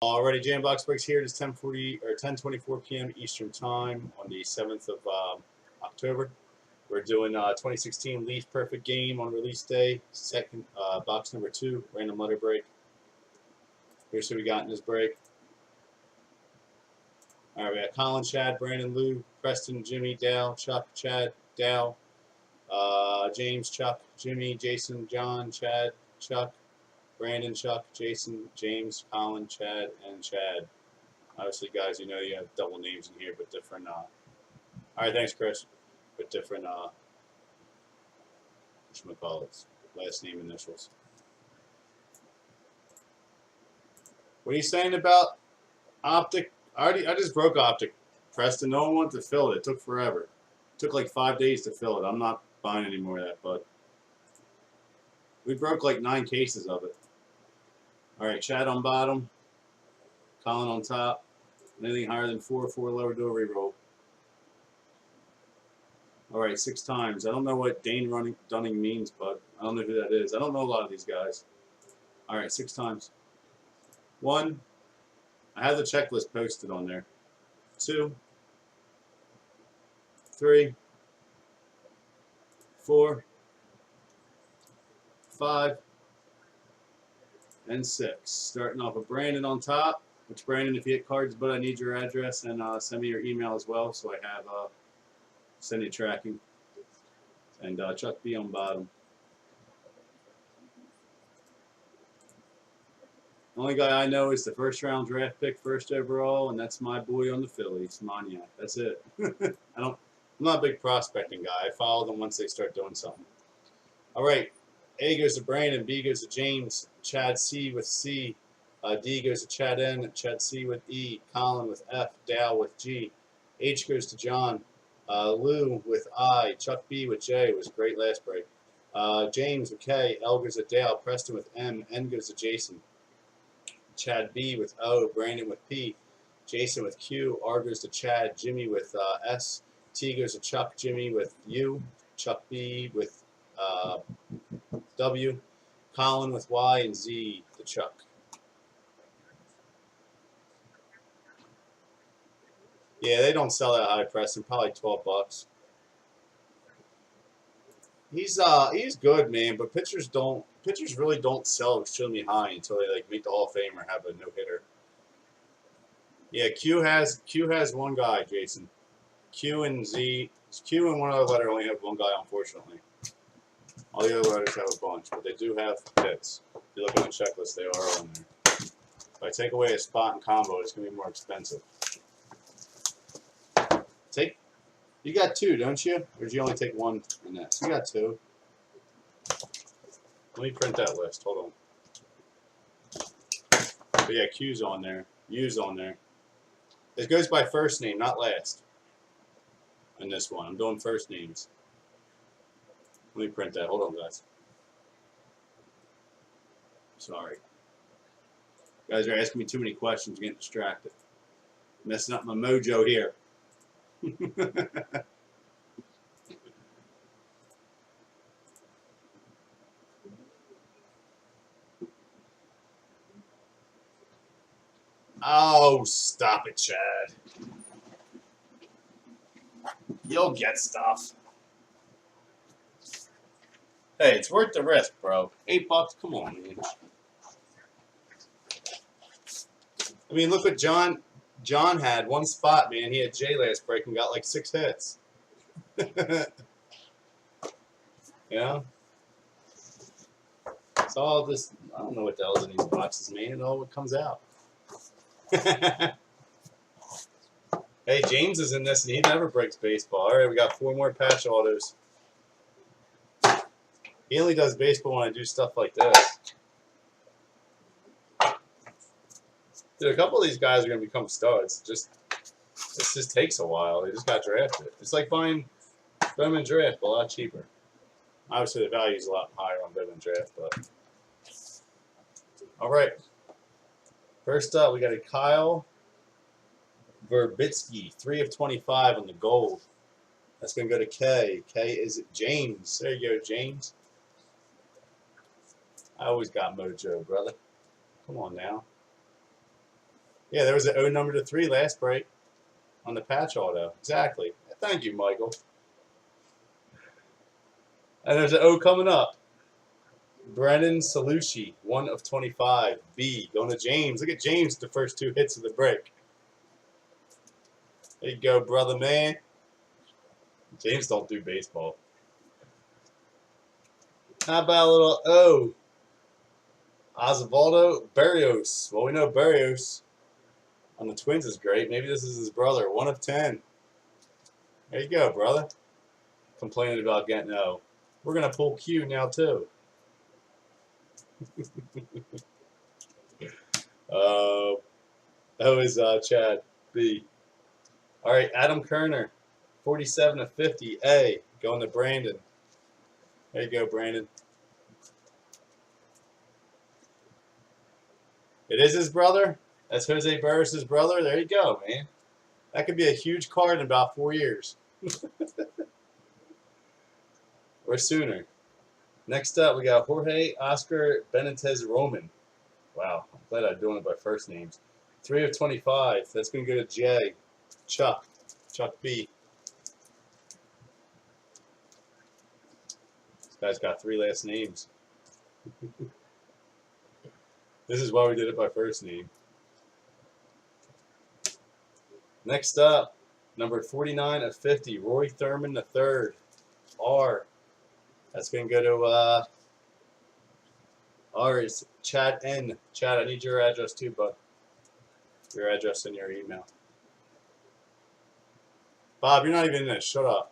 Already, Jambox breaks here. It is 10:40 or 10:24 p.m. Eastern Time on the 7th of October. We're doing 2016 Leaf Perfect Game on release day. Second box number 2, random letter break. Here's who we got in this break. All right, we got Colin, Chad, Brandon, Lou, Preston, Jimmy, Dale, Chuck, Chad, Dale, James, Chuck, Jimmy, Jason, John, Chad, Chuck, Brandon, Chuck, Jason, James, Colin, Chad, and Chad. Obviously, guys, you know you have double names in here, but different. All right, thanks, Chris. But different, whatchamacallits, last name initials. What are you saying about Optic? I just broke Optic, Preston. No one wanted to fill it. It took forever. It took like 5 days to fill it. I'm not buying any more of that, but we broke like 9 cases of it. All right, Chad on bottom, Colin on top. Anything higher than 4 lower, do a reroll. All right, 6 times. I don't know what Dane Dunning means, but I don't know who that is. I don't know a lot of these guys. All right, 6 times. 1. I have the checklist posted on there. 2, 3, 4, 5, and 6. Starting off with Brandon on top. Which, Brandon, if you hit cards, but I need your address and send me your email as well, so I have send you tracking. And Chuck B on bottom. The only guy I know is the first round draft pick, first overall, and that's my boy on the Phillies, Moniak. That's it. I'm not a big prospecting guy. I follow them once they start doing something. All right. A goes to Brandon. B goes to James. Chad C with C. D goes to Chad N. Chad C with E. Colin with F. Dal with G. H goes to John. Lou with I. Chuck B with J. It was great last break. James with K. L goes to Dale. Preston with M. N goes to Jason. Chad B with O, Brandon with P, Jason with Q, R goes to Chad, Jimmy with S, T goes to Chuck, Jimmy with U, Chuck B with W, Colin with Y, and Z to Chuck. Yeah, they don't sell that high, Preston. Probably $12. He's good, man, but pitchers really don't sell extremely high until they like make the Hall of Fame or have a no hitter. Yeah, Q has one guy, Jason. Q and Z. Q and one other letter only have one guy, unfortunately. All the other letters have a bunch, but they do have hits. If you look at the checklist, they are on there. If I take away a spot and combo, it's going to be more expensive. You got 2, don't you? Or did you only take 1 in this? You got 2. Let me print that list. Hold on. But yeah, Q's on there. U's on there. It goes by first name, not last. In this one, I'm doing first names. Let me print that. Hold on, guys. Sorry. You guys are asking me too many questions. Getting distracted. Messing up my mojo here. Oh, stop it, Chad. You'll get stuff. Hey, it's worth the risk, bro. $8, come on, man. I mean, look what John had. 1 spot, man. He had J last break and got like 6 hits. You know? It's all this. I don't know what the hell's in these boxes, man. It all what comes out. Hey, James is in this, and he never breaks baseball. All right, we got 4 more patch autos. He only does baseball when I do stuff like this. Dude, a couple of these guys are going to become studs. It just takes a while. They just got drafted. It's like buying Bowman Draft, but a lot cheaper. Obviously, the value is a lot higher on Bowman Draft, but... All right. First up, we got a Kyle Verbitsky, 3 of 25 on the gold. That's going to go to K. K is James. There you go, James. I always got mojo, brother. Come on now. Yeah, there was an O number to 3 last break on the patch auto. Exactly. Thank you, Michael. And there's an O coming up. Brennan Salucci, 1 of 25. B, going to James. Look at James, the first 2 hits of the break. There you go, brother man. James don't do baseball. How about a little O? Osvaldo Barrios. Well, we know Barrios on the Twins is great. Maybe this is his brother. 1 of 10. There you go, brother. Complaining about getting O. We're going to pull Q now, too. That was Chad B. All right, Adam Kerner, 47 of 50. A, going to Brandon. There you go, Brandon. It is his brother? That's Jose Barris' brother? There you go, man. That could be a huge card in about 4 years. Or sooner. Next up, we got Jorge Oscar Benitez Roman. Wow, I'm glad I'm doing it by first names. 3 of 25. That's going to go to J. Chuck B. This guy's got 3 last names. This is why we did it by first name. Next up, number 49 of 50, Roy Thurman III. R. That's going to go to R is Chad N. Chad, I need your address too, bud. Your address and your email. Bob, you're not even in this. Shut up.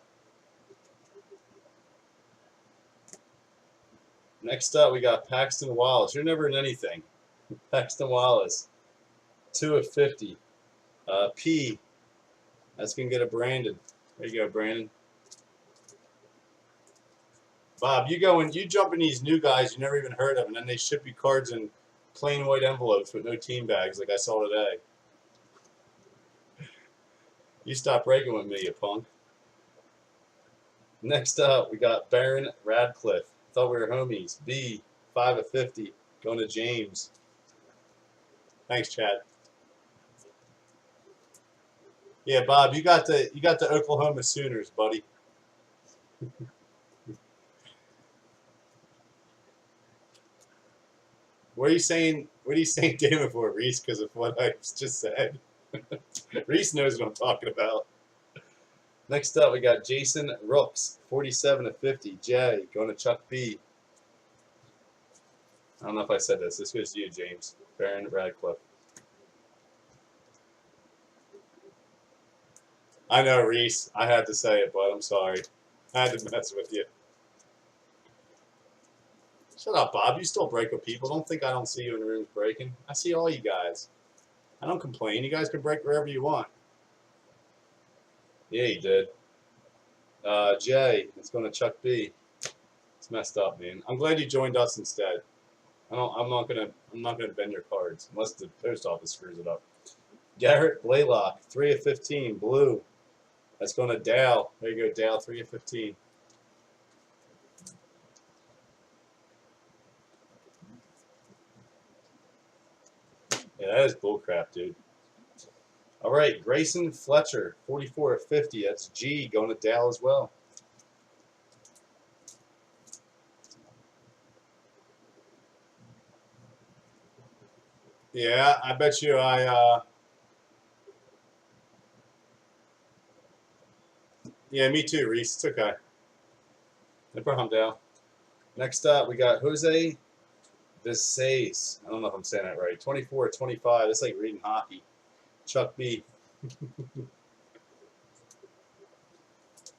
Next up, we got Paxton Wallace. You're never in anything. Paxton Wallace, 2 of 50. P. That's going to get a Brandon. There you go, Brandon. Bob, you go and you jump in these new guys you never even heard of, and then they ship you cards in plain white envelopes with no team bags like I saw today. You stop breaking with me, you punk. Next up, we got Baron Radcliffe. Thought we were homies. B, 5 of 50, going to James. Thanks, Chad. Yeah, Bob, you got the Oklahoma Sooners, buddy. What are you saying Damon for, Reese, because of what I just said? Reese knows what I'm talking about. Next up, we got Jason Rooks, 47 of 50. J, going to Chuck B. I don't know if I said this. This goes to you, James. Baron Radcliffe. I know, Reese. I had to say it, but I'm sorry. I had to mess with you. Shut up, Bob. You still break with people. Don't think I don't see you in the rooms breaking. I see all you guys. I don't complain. You guys can break wherever you want. Yeah, you did. Jay, it's going to Chuck B. It's messed up, man. I'm glad you joined us instead. I'm not gonna bend your cards unless the post office screws it up. Garrett Blaylock, 3 of 15, blue. That's going to Dale. There you go, Dale, 3 of 15. Yeah, that is bullcrap, dude. All right, Grayson Fletcher, 44 of 50. That's G, going to Dale as well. Yeah, I bet you yeah, me too, Reese. It's okay. No problem, Dale. Next up, we got Jose Visace. I don't know if I'm saying that right. 24 of 25. That's like reading hockey. Chuck B.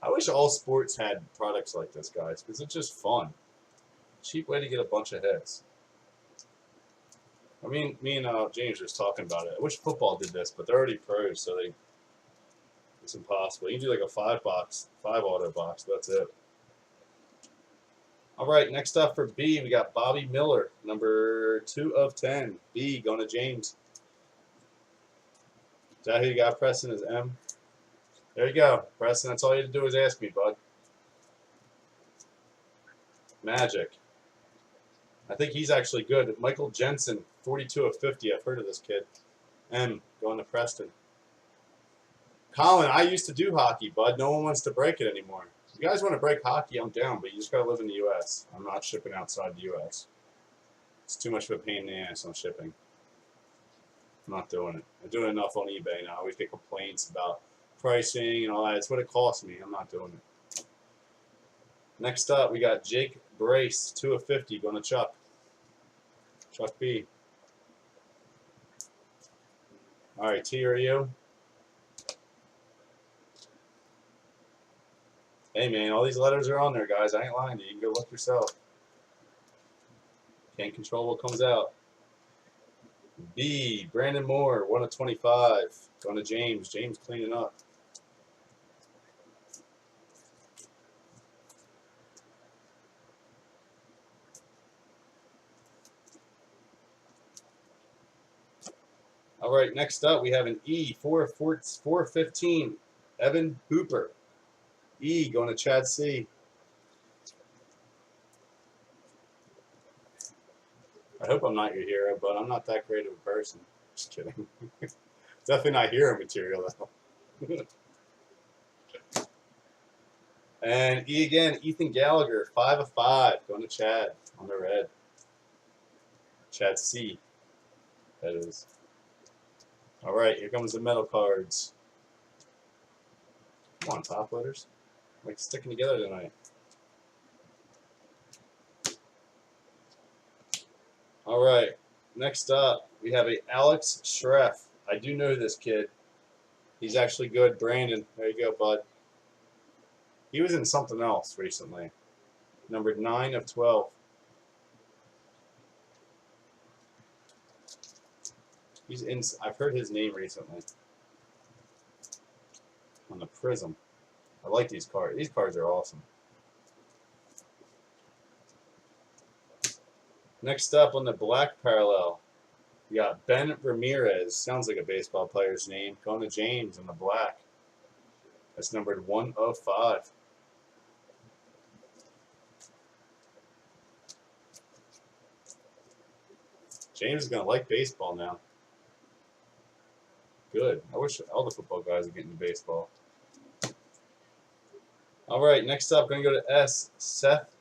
I wish all sports had products like this, guys, because it's just fun. Cheap way to get a bunch of hits. I mean, me and James were just talking about it. I wish football did this, but they're already pros, so it's impossible. You can do like a 5 auto box. That's it. All right, next up for B, we got Bobby Miller, number 2 of 10. B, going to James. Is that who you got, Preston? Is M? There you go, Preston. That's all you had to do is ask me, bud. Magic. I think he's actually good. Michael Jensen, 42 of 50. I've heard of this kid. M, going to Preston. Colin, I used to do hockey, bud. No one wants to break it anymore. If you guys want to break hockey, I'm down, but you just got to live in the U.S. I'm not shipping outside the U.S. It's too much of a pain in the ass on shipping. I'm not doing it. I'm doing enough on eBay now. I always get complaints about pricing and all that. It's what it costs me. I'm not doing it. Next up, we got Jake Brace, 2 of 50, going to Chuck. Chuck B. All right, T, are you? Hey, man, all these letters are on there, guys. I ain't lying to you. You can go look yourself. Can't control what comes out. B, Brandon Moore, 1 of 25. Going to James. James cleaning up. All right, next up we have an E, 415, Evan Hooper. E, going to Chad C. I hope I'm not your hero, but I'm not that great of a person. Just kidding. Definitely not hero material, though. And E again, Ethan Gallagher, 5 of 5, going to Chad on the red. Chad C, that is. All right, here comes the metal cards. Come on, top loaders. Like sticking together tonight. All right, next up, we have a Alex Schreff. I do know this kid. He's actually good. Brandon, there you go, bud. He was in something else recently. Numbered 9 of 12. He's in. I've heard his name recently. On the Prism. I like these cards. These cards are awesome. Next up on the black parallel, we got Ben Ramirez. Sounds like a baseball player's name. Going to James in the black. That's numbered 1 of 5. James is going to like baseball now. Good. I wish all the football guys would get into baseball. All right, next up, going to go to S. Seth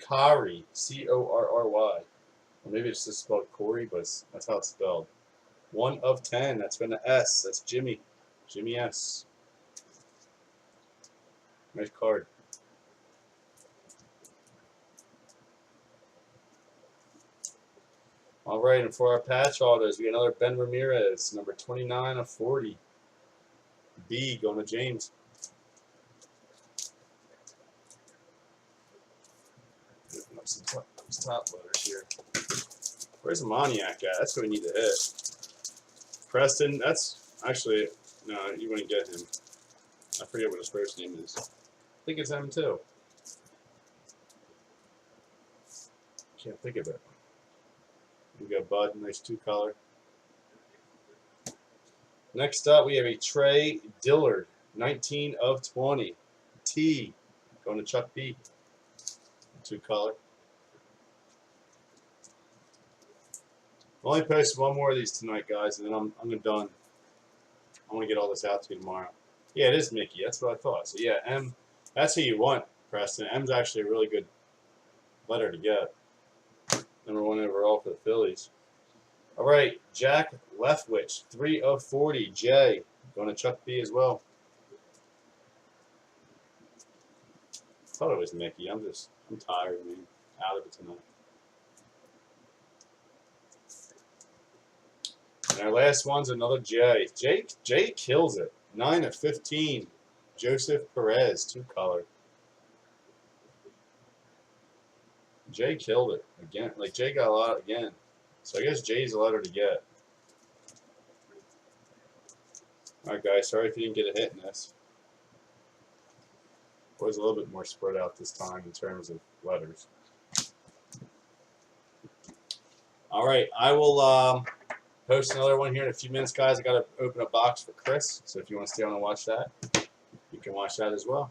Corry, C-O-R-R-Y. Or maybe it's just spelled Corey, but that's how it's spelled. 1 of 10. That's going to S. That's Jimmy. Jimmy S. Nice card. All right, and for our patch autos, we got another Ben Ramirez, number 29 of 40. B, going to James. Open up some top loaders here. Where's the Moniac at? That's what we need to hit. Preston, that's actually, no, you wouldn't get him. I forget what his first name is. I think it's him too. Can't think of it. We got Bud, nice 2-color. Next up, we have a Trey Dillard, 19 of 20. T, going to Chuck B, 2-color. I'll only post one more of these tonight, guys, and then I'm done. I want to get all this out to you tomorrow. Yeah, it is Mickey. That's what I thought. So yeah, M, that's who you want, Preston. M's actually a really good letter to get. Number 1 overall for the Phillies. All right, Jack Leftwich, 3 of 40. J, going to Chuck B as well. Thought it was Mickey. I'm tired, man. Out of it tonight. And our last one's another J. J kills it. 9 of 15. Joseph Perez, 2-color. Jay killed it again. Like, Jay got a lot again. So I guess Jay's a letter to get. Alright, guys. Sorry if you didn't get a hit in this. It was a little bit more spread out this time in terms of letters. Alright, I will post another one here in a few minutes, guys. I got to open a box for Chris. So if you want to stay on and watch that, you can watch that as well.